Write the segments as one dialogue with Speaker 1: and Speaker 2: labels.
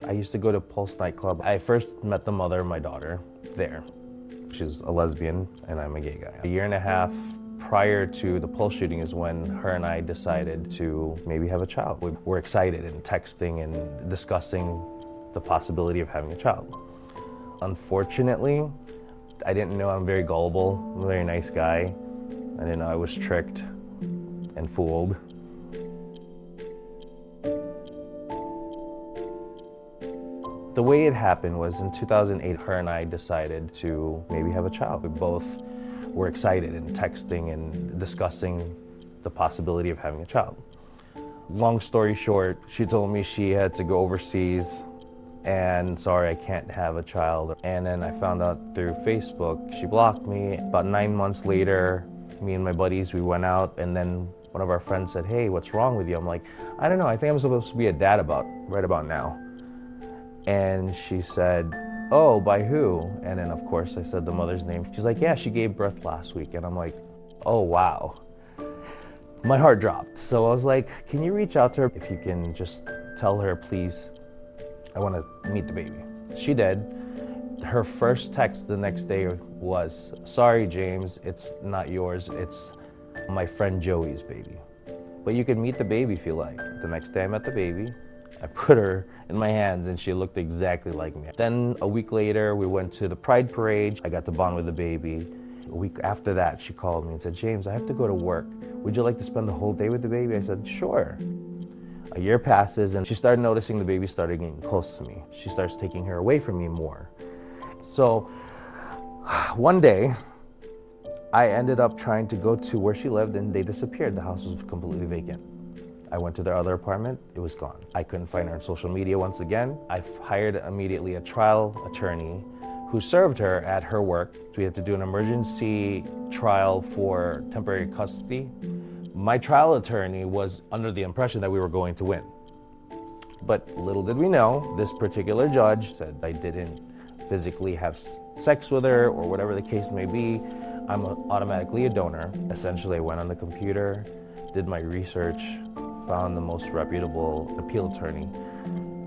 Speaker 1: I used to go to Pulse nightclub. I first met the mother of my daughter there. She's a lesbian and I'm a gay guy. A year and a half prior to the Pulse shooting is when her and I decided to maybe have a child. We were excited and texting and discussing the possibility of having a child. Unfortunately, I didn't know I'm very gullible. I'm a very nice guy. I didn't know I was tricked and fooled. The way it happened was in 2008, her and I decided to maybe have a child. We both were excited and texting and discussing the possibility of having a child. Long story short, she told me she had to go overseas and sorry, I can't have a child. And then I found out through Facebook, she blocked me. About 9 months later, me and my buddies, we went out and then one of our friends said, hey, what's wrong with you? I'm like, I don't know, I think I'm supposed to be a dad right about now. And she said, oh, by who? And then of course I said the mother's name. She's like, yeah, she gave birth last week. And I'm like, oh, wow. My heart dropped. So I was like, can you reach out to her? If you can just tell her, please, I want to meet the baby. She did. Her first text the next day was, sorry, James, it's not yours. It's my friend Joey's baby. But you can meet the baby if you like. The next day I met the baby. I put her in my hands and she looked exactly like me. Then a week later, we went to the Pride Parade. I got to bond with the baby. A week after that, she called me and said, James, I have to go to work. Would you like to spend the whole day with the baby? I said, sure. A year passes and she started noticing the baby started getting close to me. She starts taking her away from me more. So one day, I ended up trying to go to where she lived and they disappeared. The house was completely vacant. I went to their other apartment, it was gone. I couldn't find her on social media once again. I hired immediately a trial attorney who served her at her work. We had to do an emergency trial for temporary custody. My trial attorney was under the impression that we were going to win. But little did we know, this particular judge said I didn't physically have sex with her or whatever the case may be. I'm automatically a donor. Essentially, I went on the computer, did my research, found the most reputable appeal attorney.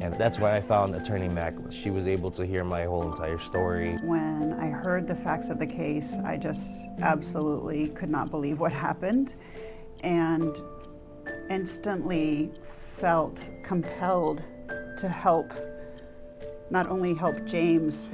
Speaker 1: And that's when I found Attorney Mack. She was able to hear my whole entire story.
Speaker 2: When I heard the facts of the case, I just absolutely could not believe what happened and instantly felt compelled to help, not only help James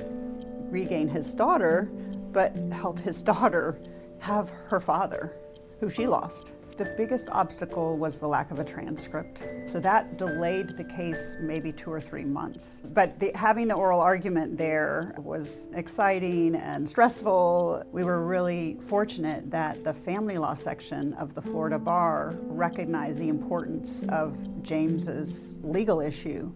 Speaker 2: regain his daughter, but help his daughter have her father, who she lost. The biggest obstacle was the lack of a transcript. So that delayed the case maybe 2 or 3 months. But having the oral argument there was exciting and stressful. We were really fortunate that the family law section of the Florida Bar recognized the importance of James's legal issue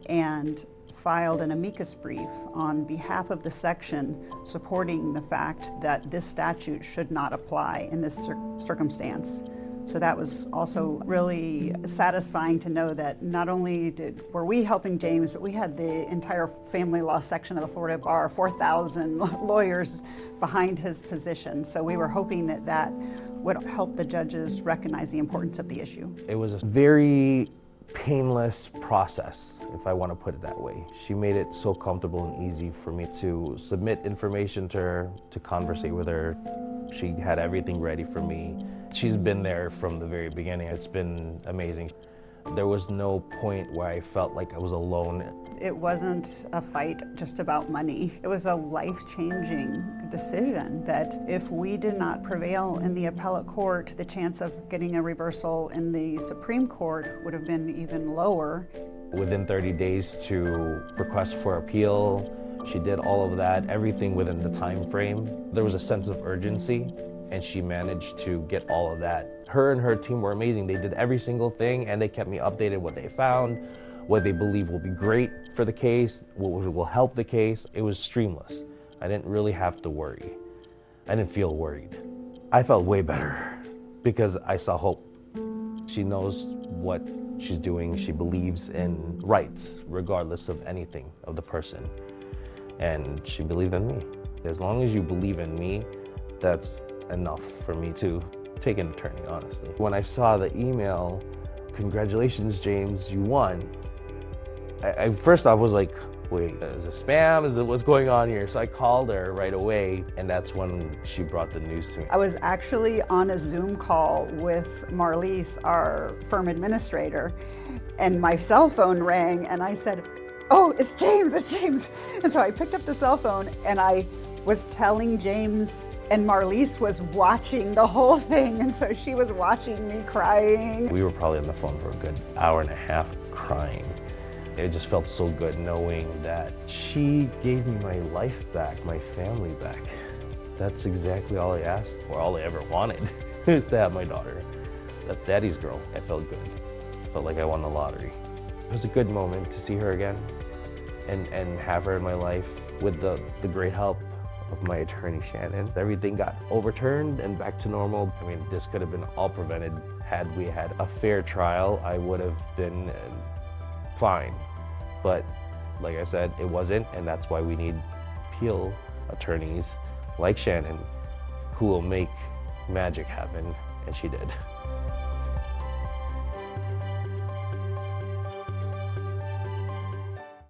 Speaker 2: and filed an amicus brief on behalf of the section supporting the fact that this statute should not apply in this circumstance. So that was also really satisfying to know that not only were we helping James, but we had the entire family law section of the Florida Bar, 4,000 lawyers behind his position. So we were hoping that that would help the judges recognize the importance of the issue.
Speaker 1: It was a very painless process, if I want to put it that way. She made it so comfortable and easy for me to submit information to her, to conversate with her. She had everything ready for me. She's been there from the very beginning. It's been amazing. There was no point where I felt like I was alone.
Speaker 2: It wasn't a fight just about money. It was a life-changing decision that if we did not prevail in the appellate court, the chance of getting a reversal in the Supreme Court would have been even lower.
Speaker 1: Within 30 days to request for appeal, she did all of that, everything within the time frame. There was a sense of urgency, and she managed to get all of that. Her and her team were amazing. They did every single thing, and they kept me updated what they found, what they believe will be great for the case, what will help the case. It was streamless. I didn't really have to worry. I didn't feel worried. I felt way better because I saw hope. She knows what she's doing. She believes in rights, regardless of anything of the person. And she believed in me. As long as you believe in me, that's enough for me to take an attorney, honestly. When I saw the email, congratulations, James, you won, First off was like, wait, is it spam? Is it what's going on here? So I called her right away, and that's when she brought the news to me.
Speaker 2: I was actually on a Zoom call with Marlise, our firm administrator, and my cell phone rang, and I said, oh, it's James, it's James. And so I picked up the cell phone, and I was telling James, and Marlise was watching the whole thing, and so she was watching me crying.
Speaker 1: We were probably on the phone for a good hour and a half crying. It just felt so good knowing that she gave me my life back, my family back. That's exactly all I asked for, all I ever wanted, is to have my daughter. That's daddy's girl. I felt good. I felt like I won the lottery. It was a good moment to see her again and have her in my life with the great help of my attorney, Shannon. Everything got overturned and back to normal. I mean, this could have been all prevented had we had a fair trial. I would have been fine. But like I said, it wasn't, and that's why we need appeal attorneys like Shannon who will make magic happen, and she did.